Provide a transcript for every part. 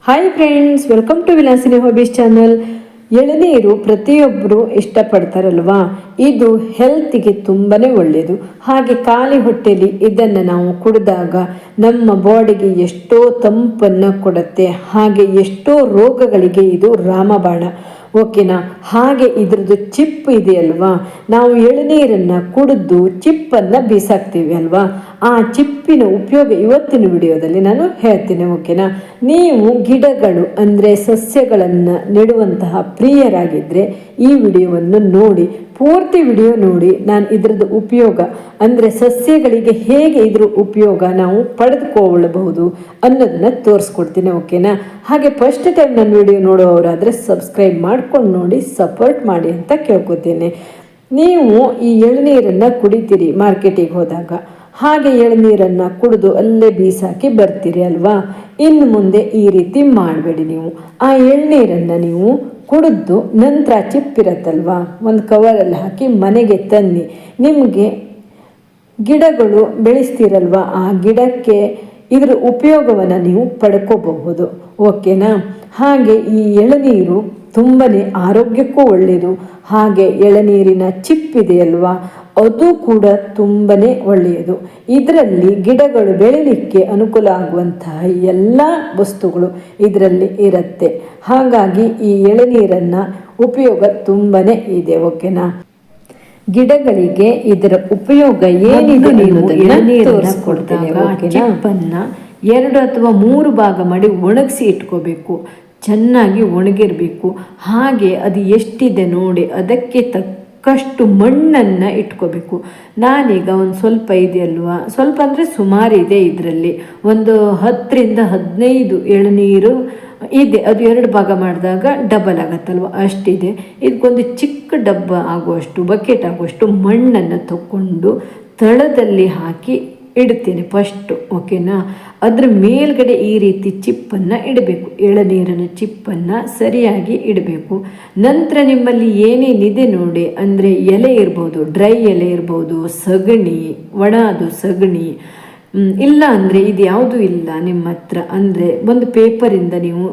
Hi friends, welcome to Vilasini hobbies channel. ಎಳನೀರು ಪ್ರತಿಯೊಬ್ಬರು ಇಷ್ಟಪಡ್ತಾರಲ್ವಾ. ಇದು ಹೆಲ್ತಿಗೆ ತುಂಬನೇ ಒಳ್ಳೆಯದು. ಹಾಗೆ ಖಾಲಿ ಹೊಟ್ಟೆಲಿ ಇದನ್ನು ನಾವು ಕುಡಿದಾಗ ನಮ್ಮ ಬಾಡಿಗೆ ಎಷ್ಟೋ ತಂಪನ್ನು ಕೊಡುತ್ತೆ. ಹಾಗೆ ಎಷ್ಟೋ ರೋಗಗಳಿಗೆ ಇದು ರಾಮಬಾಣ. ಓಕೆನಾ. ಹಾಗೆ ಇದ್ರದ್ದು ಚಿಪ್ ಇದೆಯಲ್ವಾ, ನಾವು ಎಳನೀರನ್ನು ಕುಡಿದು ಚಿಪ್ಪನ್ನು ಬೀಸಾಕ್ತೀವಿ ಅಲ್ವಾ. ಆ ಚಿಪ್ಪಿನ ಉಪಯೋಗ ಇವತ್ತಿನ ವಿಡಿಯೋದಲ್ಲಿ ನಾನು ಹೇಳ್ತೀನಿ. ಓಕೆನಾ. ನೀವು ಗಿಡಗಳು ಅಂದರೆ ಸಸ್ಯಗಳನ್ನು ನೆಡುವಂತಹ ಪ್ರಿಯರಾಗಿದ್ದರೆ ಈ ವಿಡಿಯೋವನ್ನು ನೋಡಿ, ಪೂರ್ತಿ ವಿಡಿಯೋ ನೋಡಿ. ನಾನು ಇದ್ರದ್ದು ಉಪಯೋಗ ಅಂದರೆ ಸಸ್ಯಗಳಿಗೆ ಹೇಗೆ ಇದ್ರ ಉಪಯೋಗ ನಾವು ಪಡೆದುಕೊಳ್ಳಬಹುದು ಅನ್ನೋದನ್ನ ತೋರಿಸ್ಕೊಡ್ತೀನಿ. ಓಕೆನಾ. ಹಾಗೆ ಫಸ್ಟ್ ಟೈಮ್ ನನ್ನ ವಿಡಿಯೋ ನೋಡೋರಾದರೆ ಸಬ್ಸ್ಕ್ರೈಬ್ ಮಾಡ್ಕೊಂಡು ನೋಡಿ, ಸಪೋರ್ಟ್ ಮಾಡಿ ಅಂತ ಕೇಳ್ಕೊತೀನಿ. ನೀವು ಈ ಎಳನೀರನ್ನು ಕುಡಿತೀರಿ ಮಾರ್ಕೆಟಿಗೆ ಹೋದಾಗ, ಹಾಗೆ ಎಳನೀರನ್ನು ಕುಡಿದು ಅಲ್ಲೇ ಬೀಸಾಕಿ ಬರ್ತೀರಿ ಅಲ್ವಾ. ಇನ್ನು ಮುಂದೆ ಈ ರೀತಿ ಮಾಡಬೇಡಿ. ನೀವು ಆ ಎಳನೀರನ್ನು ನೀವು ಕುಡಿದು ನಂತರ ಚಿಪ್ಪಿರತ್ತಲ್ವಾ, ಒಂದು ಕವರಲ್ಲಿ ಹಾಕಿ ಮನೆಗೆ ತನ್ನಿ. ನಿಮಗೆ ಗಿಡಗಳು ಬೆಳೆಸ್ತೀರಲ್ವ, ಆ ಗಿಡಕ್ಕೆ ಇದರ ಉಪಯೋಗವನ್ನು ನೀವು ಪಡ್ಕೋಬಹುದು. ಓಕೆನಾ. ಹಾಗೆ ಈ ಎಳನೀರು ತುಂಬನೇ ಆರೋಗ್ಯಕ್ಕೂ ಒಳ್ಳೆಯದು. ಹಾಗೆ ಎಳನೀರಿನ ಚಿಪ್ ಇದೆಯಲ್ವಾ, ಅದು ಕೂಡ ತುಂಬನೇ ಒಳ್ಳೆಯದು. ಇದರಲ್ಲಿ ಗಿಡಗಳು ಬೆಳೀಲಿಕ್ಕೆ ಅನುಕೂಲ ಆಗುವಂತಹ ಎಲ್ಲ ವಸ್ತುಗಳು ಇದರಲ್ಲಿ ಇರುತ್ತೆ. ಹಾಗಾಗಿ ಈ ಎಳನೀರನ್ನು ಉಪಯೋಗ ತುಂಬನೇ ಇದೆ. ಓಕೆನಾ. ಗಿಡಗಳಿಗೆ ಇದರ ಉಪಯೋಗ ಏನಿದೆ ಎಳನೀರನ್ನು ಕೊಡ್ತಾಗ ಚಿಪ್ಪನ್ನು 2 ಅಥವಾ 3 ಭಾಗ ಮಾಡಿ ಒಣಗಿಸಿ ಇಟ್ಕೋಬೇಕು. ಚೆನ್ನಾಗಿ ಒಣಗಿರಬೇಕು. ಹಾಗೆ ಅದು ಎಷ್ಟಿದೆ ನೋಡಿ, ಅದಕ್ಕೆ ತಕ್ಕಷ್ಟು ಮಣ್ಣನ್ನು ಇಟ್ಕೋಬೇಕು. ನಾನೀಗ ಒಂದು ಸ್ವಲ್ಪ ಇದೆಯಲ್ವಾ, ಸ್ವಲ್ಪ ಅಂದರೆ ಸುಮಾರು ಇದೆ. ಇದರಲ್ಲಿ ಒಂದು 10 ರಿಂದ 15 ಎಳನೀರು ಇದೆ. ಅದು 2 ಭಾಗ ಮಾಡಿದಾಗ ಡಬಲ್ ಆಗತ್ತಲ್ವ, ಅಷ್ಟಿದೆ. ಇದಕ್ಕೊಂದು ಚಿಕ್ಕ ಡಬ್ಬ ಆಗುವಷ್ಟು, ಬಕೆಟ್ ಆಗುವಷ್ಟು ಮಣ್ಣನ್ನು ತಗೊಂಡು ತಳದಲ್ಲಿ ಹಾಕಿ ಇಡ್ತೀನಿ ಫಸ್ಟು. ಓಕೆನಾ. ಅದ್ರ ಮೇಲ್ಗಡೆ ಈ ರೀತಿ ಚಿಪ್ಪನ್ನು ಇಡಬೇಕು. ಎಳನೀರಿನ ಚಿಪ್ಪನ್ನು ಸರಿಯಾಗಿ ಇಡಬೇಕು. ನಂತರ ನಿಮ್ಮಲ್ಲಿ ಏನೇನಿದೆ ನೋಡಿ, ಅಂದರೆ ಎಲೆ ಇರ್ಬೋದು, ಡ್ರೈ ಎಲೆ ಇರ್ಬೋದು, ಸಗಣಿ, ಒಣದು ಸಗಣಿ, ಇಲ್ಲ ಅಂದರೆ ಇದು ಯಾವುದೂ ಇಲ್ಲ ನಿಮ್ಮ ಹತ್ರ ಅಂದರೆ ಒಂದು ಪೇಪರಿಂದ ನೀವು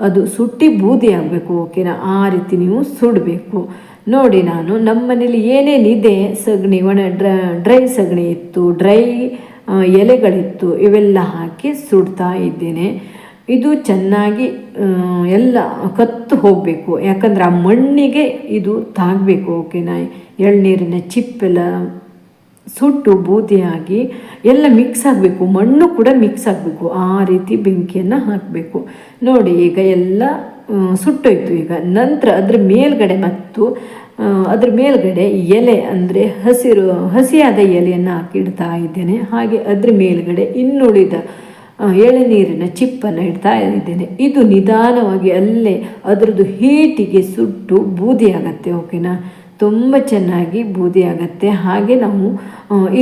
ಅದು ಸುಟ್ಟಿ ಬೂದಿ ಆಗಬೇಕು. ಓಕೆನಾ. ಆ ರೀತಿ ನೀವು ಸುಡಬೇಕು. ನೋಡಿ, ನಾನು ನಮ್ಮ ಮನೇಲಿ ಏನೇನಿದೆ, ಸಗಣಿ, ಡ್ರೈ ಸಗಣಿ ಇತ್ತು, ಡ್ರೈ ಎಲೆಗಳಿತ್ತು, ಇವೆಲ್ಲ ಹಾಕಿ ಸುಡ್ತಾ ಇದ್ದೇನೆ. ಇದು ಚೆನ್ನಾಗಿ ಎಲ್ಲ ಕತ್ತು ಹೋಗಬೇಕು, ಯಾಕಂದರೆ ಆ ಮಣ್ಣಿಗೆ ಇದು ತಾಗಬೇಕು. ಓಕೆನಾ. ಎಳನೀರಿನ ಚಿಪ್ಪೆಲ್ಲ ಸುಟ್ಟು ಬೂದಿಯಾಗಿ ಎಲ್ಲ ಮಿಕ್ಸ್ ಆಗಬೇಕು, ಮಣ್ಣು ಕೂಡ ಮಿಕ್ಸ್ ಆಗಬೇಕು. ಆ ರೀತಿ ಬೆಂಕಿಯನ್ನು ಹಾಕಬೇಕು. ನೋಡಿ, ಈಗ ಎಲ್ಲ ಸುಟ್ಟೋಯ್ತು. ಈಗ ನಂತರ ಅದ್ರ ಮೇಲ್ಗಡೆ ಮತ್ತು ಅದ್ರ ಮೇಲ್ಗಡೆ ಎಲೆ ಅಂದರೆ ಹಸಿಯಾದ ಎಲೆಯನ್ನು ಹಾಕಿಡ್ತಾ ಇದ್ದೇನೆ. ಹಾಗೆ ಅದ್ರ ಮೇಲ್ಗಡೆ ಇನ್ನುಳಿದ ಎಳನೀರಿನ ಚಿಪ್ಪನ್ನು ಇಡ್ತಾ ಇದ್ದೇನೆ. ಇದು ನಿಧಾನವಾಗಿ ಅಲ್ಲೇ ಅದರದ್ದು ಹೀಟಿಗೆ ಸುಟ್ಟು ಬೂದಿ ಆಗತ್ತೆ. ಓಕೆನಾ. ತುಂಬ ಚೆನ್ನಾಗಿ ಬೂದಿ ಆಗತ್ತೆ. ಹಾಗೆ ನಾವು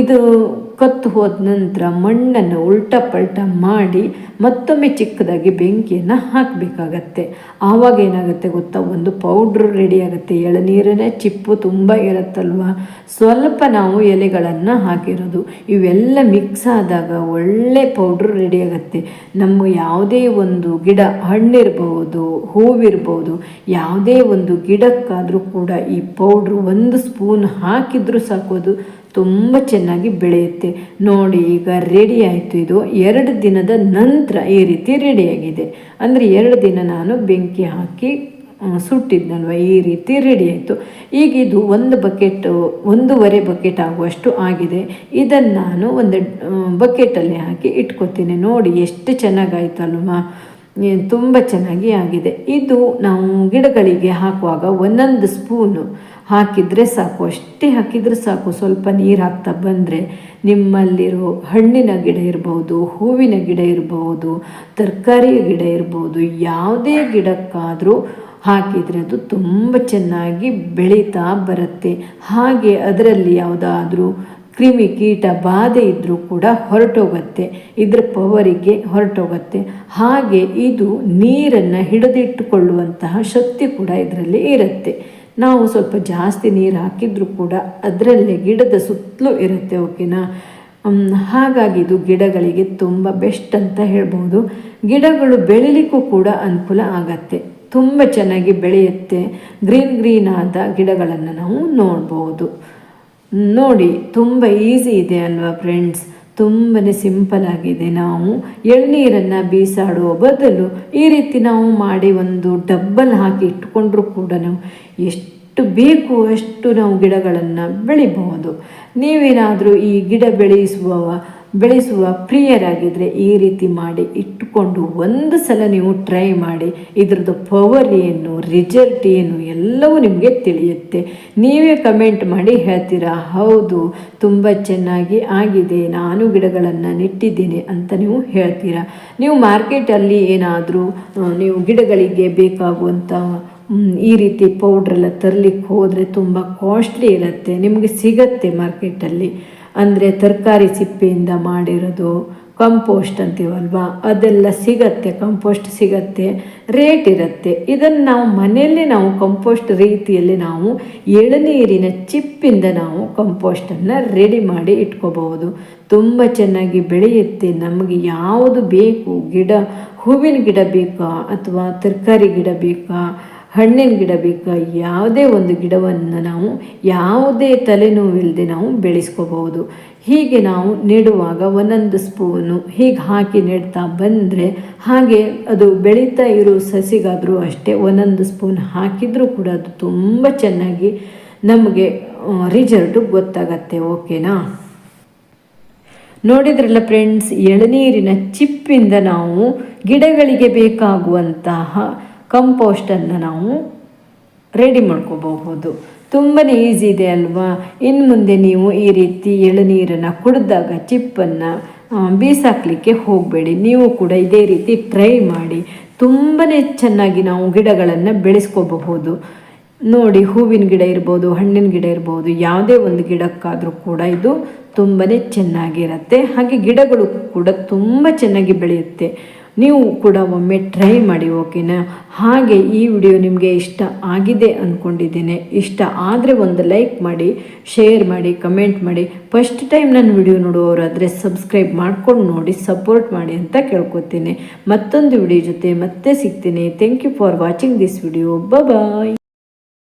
ಇದು ಕತ್ತು ಹೋದ ನಂತರ ಮಣ್ಣನ್ನು ಉಲ್ಟ ಪಲ್ಟ ಮಾಡಿ ಮತ್ತೊಮ್ಮೆ ಚಿಕ್ಕದಾಗಿ ಬೆಂಕಿಯನ್ನು ಹಾಕಬೇಕಾಗತ್ತೆ. ಆವಾಗ ಏನಾಗುತ್ತೆ ಗೊತ್ತಾ, ಒಂದು ಪೌಡ್ರು ರೆಡಿ ಆಗುತ್ತೆ. ಎಳನೀರಿನ ಚಿಪ್ಪು ತುಂಬ ಇರುತ್ತಲ್ವ, ಸ್ವಲ್ಪ ನಾವು ಎಲೆಗಳನ್ನು ಹಾಕಿರೋದು, ಇವೆಲ್ಲ ಮಿಕ್ಸ್ ಆದಾಗ ಒಳ್ಳೆ ಪೌಡ್ರು ರೆಡಿ ಆಗುತ್ತೆ. ನಮ್ಮ ಯಾವುದೇ ಒಂದು ಗಿಡ, ಹಣ್ಣಿರ್ಬೋದು, ಹೂವಿರ್ಬೋದು, ಯಾವುದೇ ಒಂದು ಗಿಡಕ್ಕಾದರೂ ಕೂಡ ಈ ಪೌಡ್ರು 1 ಸ್ಪೂನ್ ಹಾಕಿದ್ರೂ ಸಾಕೋದು ತುಂಬ ಚೆನ್ನಾಗಿ ಬೆಳೆಯುತ್ತೆ. ನೋಡಿ, ಈಗ ರೆಡಿ ಆಯಿತು. ಇದು 2 ದಿನದ ನಂತರ ಈ ರೀತಿ ರೆಡಿಯಾಗಿದೆ. ಅಂದರೆ 2 ದಿನ ನಾನು ಬೆಂಕಿ ಹಾಕಿ ಸುಟ್ಟಿದ್ನಲ್ವ, ಈ ರೀತಿ ರೆಡಿ ಆಯಿತು. ಈಗ ಇದು 1 ಬಕೆಟ್, 1.5 ಬಕೆಟ್ ಆಗುವಷ್ಟು ಆಗಿದೆ. ಇದನ್ನು ನಾನು ಒಂದು ಬಕೆಟಲ್ಲಿ ಹಾಕಿ ಇಟ್ಕೊತೀನಿ. ನೋಡಿ ಎಷ್ಟು ಚೆನ್ನಾಗಾಯ್ತಲ್ವಾ, ತುಂಬ ಚೆನ್ನಾಗಿ ಆಗಿದೆ. ಇದು ನಾವು ಗಿಡಗಳಿಗೆ ಹಾಕುವಾಗ 1 ಸ್ಪೂನು ಹಾಕಿದರೆ ಸಾಕು, ಅಷ್ಟೇ ಹಾಕಿದರೆ ಸಾಕು. ಸ್ವಲ್ಪ ನೀರು ಹಾಕ್ತಾ ಬಂದರೆ ನಿಮ್ಮಲ್ಲಿರೋ ಹಣ್ಣಿನ ಗಿಡ ಇರ್ಬೋದು, ಹೂವಿನ ಗಿಡ ಇರ್ಬೋದು, ತರಕಾರಿಯ ಗಿಡ ಇರ್ಬೋದು, ಯಾವುದೇ ಗಿಡಕ್ಕಾದರೂ ಹಾಕಿದರೆ ಅದು ತುಂಬ ಚೆನ್ನಾಗಿ ಬೆಳೀತಾ ಬರುತ್ತೆ. ಹಾಗೆ ಅದರಲ್ಲಿ ಯಾವುದಾದ್ರೂ ಕ್ರಿಮಿ ಕೀಟ ಬಾಧೆ ಇದ್ದರೂ ಕೂಡ ಹೊರಟೋಗುತ್ತೆ, ಇದ್ರ ಪವರಿಗೆ ಹೊರಟೋಗುತ್ತೆ. ಹಾಗೆ ಇದು ನೀರನ್ನು ಹಿಡಿದಿಟ್ಟುಕೊಳ್ಳುವಂತಹ ಶಕ್ತಿ ಕೂಡ ಇದರಲ್ಲಿ ಇರುತ್ತೆ. ನಾವು ಸ್ವಲ್ಪ ಜಾಸ್ತಿ ನೀರು ಹಾಕಿದರೂ ಕೂಡ ಅದರಲ್ಲೇ ಗಿಡದ ಸುತ್ತಲೂ ಇರುತ್ತೆ. ಓಕೆನಾ. ಹಾಗಾಗಿ ಇದು ಗಿಡಗಳಿಗೆ ತುಂಬ ಬೆಸ್ಟ್ ಅಂತ ಹೇಳ್ಬೋದು. ಗಿಡಗಳು ಬೆಳಿಲಿಕ್ಕೂ ಕೂಡ ಅನುಕೂಲ ಆಗತ್ತೆ, ತುಂಬ ಚೆನ್ನಾಗಿ ಬೆಳೆಯುತ್ತೆ. ಗ್ರೀನ್ ಆದ ಗಿಡಗಳನ್ನು ನಾವು ನೋಡ್ಬೋದು. ನೋಡಿ, ತುಂಬ ಈಸಿ ಇದೆ ಅಲ್ವಾ ಫ್ರೆಂಡ್ಸ್? ತುಂಬಾ ಸಿಂಪಲ್ ಆಗಿದೆ. ನಾವು ಎಳ್ನೀರನ್ನು ಬೀಸಾಡುವ ಬದಲು ಈ ರೀತಿ ನಾವು ಮಾಡಿ ಒಂದು ಡಬ್ಬಲ್ ಹಾಕಿ ಇಟ್ಕೊಂಡ್ರೂ ಕೂಡ ನಾವು ಎಷ್ಟು ಬೇಕು ಅಷ್ಟು ನಾವು ಗಿಡಗಳನ್ನು ಬೆಳಿಬಹುದು. ನೀವೇನಾದರೂ ಈ ಗಿಡ ಬೆಳೆಸುವ ಪ್ರಿಯರಾಗಿದ್ದರೆ ಈ ರೀತಿ ಮಾಡಿ ಇಟ್ಟುಕೊಂಡು ಒಂದು ಸಲ ನೀವು ಟ್ರೈ ಮಾಡಿ. ಇದ್ರದ್ದು ಪವರ್ ಏನು, ರಿಸಲ್ಟ್ ಏನು ಎಲ್ಲವೂ ನಿಮಗೆ ತಿಳಿಯುತ್ತೆ. ನೀವೇ ಕಮೆಂಟ್ ಮಾಡಿ ಹೇಳ್ತೀರಾ, ಹೌದು ತುಂಬ ಚೆನ್ನಾಗಿ ಆಗಿದೆ, ನಾನು ಗಿಡಗಳನ್ನು ನೆಟ್ಟಿದ್ದೀನಿ ಅಂತ ನೀವು ಹೇಳ್ತೀರಾ. ನೀವು ಮಾರ್ಕೆಟಲ್ಲಿ ಏನಾದರೂ ನೀವು ಗಿಡಗಳಿಗೆ ಬೇಕಾಗುವಂಥ ಈ ರೀತಿ ಪೌಡ್ರೆಲ್ಲ ತರಲಿಕ್ಕೆ ಹೋದರೆ ತುಂಬ ಕಾಸ್ಟ್ಲಿ ಇರುತ್ತೆ. ನಿಮಗೆ ಸಿಗತ್ತೆ ಮಾರ್ಕೆಟಲ್ಲಿ, ಅಂದರೆ ತರಕಾರಿ ಸಿಪ್ಪೆಯಿಂದ ಮಾಡಿರೋದು ಕಂಪೋಸ್ಟ್ ಅಂತೀವಲ್ವಾ, ಅದೆಲ್ಲ ಸಿಗತ್ತೆ. ಕಂಪೋಸ್ಟ್ ಸಿಗತ್ತೆ, ರೇಟ್ ಇರುತ್ತೆ. ಇದನ್ನು ನಾವು ಮನೆಯಲ್ಲೇ ನಾವು ಕಂಪೋಸ್ಟ್ ರೀತಿಯಲ್ಲಿ ನಾವು ಎಳನೀರಿನ ಚಿಪ್ಪಿಂದ ನಾವು ಕಂಪೋಸ್ಟನ್ನು ರೆಡಿ ಮಾಡಿ ಇಟ್ಕೋಬಹುದು. ತುಂಬ ಚೆನ್ನಾಗಿ ಬೆಳೆಯುತ್ತೆ. ನಮಗೆ ಯಾವುದು ಬೇಕು, ಹೂವಿನ ಗಿಡ ಬೇಕಾ ಅಥವಾ ತರಕಾರಿ ಗಿಡ ಬೇಕಾ, ಹಣ್ಣಿನ ಗಿಡ ಬೇಕಾ, ಯಾವುದೇ ಒಂದು ಗಿಡವನ್ನು ನಾವು ಯಾವುದೇ ತಲೆನೋವಿಲ್ಲದೆ ನಾವು ಬೆಳೆಸ್ಕೋಬಹುದು. ಹೀಗೆ ನಾವು ನೆಡುವಾಗ ಒಂದೊಂದು ಸ್ಪೂನು ಹೀಗೆ ಹಾಕಿ ನೆಡ್ತಾ ಬಂದರೆ, ಹಾಗೆ ಅದು ಬೆಳೀತಾ ಇರೋ ಸಸಿಗಾದರೂ ಅಷ್ಟೇ ಒಂದೊಂದು ಸ್ಪೂನ್ ಹಾಕಿದರೂ ಕೂಡ ಅದು ತುಂಬ ಚೆನ್ನಾಗಿ ನಮಗೆ ರಿಸಲ್ಟು ಗೊತ್ತಾಗತ್ತೆ. ಓಕೆನಾ? ನೋಡಿದ್ರಲ್ಲ ಫ್ರೆಂಡ್ಸ್, ಎಳನೀರಿನ ಚಿಪ್ಪಿಂದ ನಾವು ಗಿಡಗಳಿಗೆ ಬೇಕಾಗುವಂತಹ ಕಂಪೋಸ್ಟನ್ನು ನಾವು ರೆಡಿ ಮಾಡ್ಕೋಬಹುದು. ತುಂಬಾ ಈಸಿ ಇದೆ ಅಲ್ವಾ? ಇನ್ನು ಮುಂದೆ ನೀವು ಈ ರೀತಿ ಎಳನೀರನ್ನು ಕುಡಿದಾಗ ಚಿಪ್ಪನ್ನು ಬೀಸಾಕಲಿಕ್ಕೆ ಹೋಗಬೇಡಿ. ನೀವು ಕೂಡ ಇದೇ ರೀತಿ ಟ್ರೈ ಮಾಡಿ. ತುಂಬಾ ಚೆನ್ನಾಗಿ ನಾವು ಗಿಡಗಳನ್ನು ಬೆಳೆಸ್ಕೋಬಹುದು. ನೋಡಿ, ಹೂವಿನ ಗಿಡ ಇರ್ಬೋದು, ಹಣ್ಣಿನ ಗಿಡ ಇರ್ಬೋದು, ಯಾವುದೇ ಒಂದು ಗಿಡಕ್ಕಾದರೂ ಕೂಡ ಇದು ತುಂಬಾ ಚೆನ್ನಾಗಿರುತ್ತೆ. ಹಾಗೆ ಗಿಡಗಳು ಕೂಡ ತುಂಬ ಚೆನ್ನಾಗಿ ಬೆಳೆಯುತ್ತೆ. ನೀವು ಕೂಡ ಒಮ್ಮೆ ಟ್ರೈ ಮಾಡಿ. ಓಕೆನಾ? ಹಾಗೆ ಈ ವಿಡಿಯೋ ನಿಮಗೆ ಇಷ್ಟ ಆಗಿದೆ ಅಂದ್ಕೊಂಡಿದ್ದೇನೆ. ಇಷ್ಟ ಆದರೆ ಒಂದು ಲೈಕ್ ಮಾಡಿ, ಶೇರ್ ಮಾಡಿ, ಕಮೆಂಟ್ ಮಾಡಿ. ಫಸ್ಟ್ ಟೈಮ್ ನನ್ನ ವಿಡಿಯೋ ನೋಡುವವರಾದರೆ ಸಬ್ಸ್ಕ್ರೈಬ್ ಮಾಡ್ಕೊಂಡು ನೋಡಿ, ಸಪೋರ್ಟ್ ಮಾಡಿ ಅಂತ ಕೇಳ್ಕೊತೀನಿ. ಮತ್ತೊಂದು ವಿಡಿಯೋ ಜೊತೆ ಮತ್ತೆ ಸಿಗ್ತೀನಿ. Thank you for watching this video. Bye.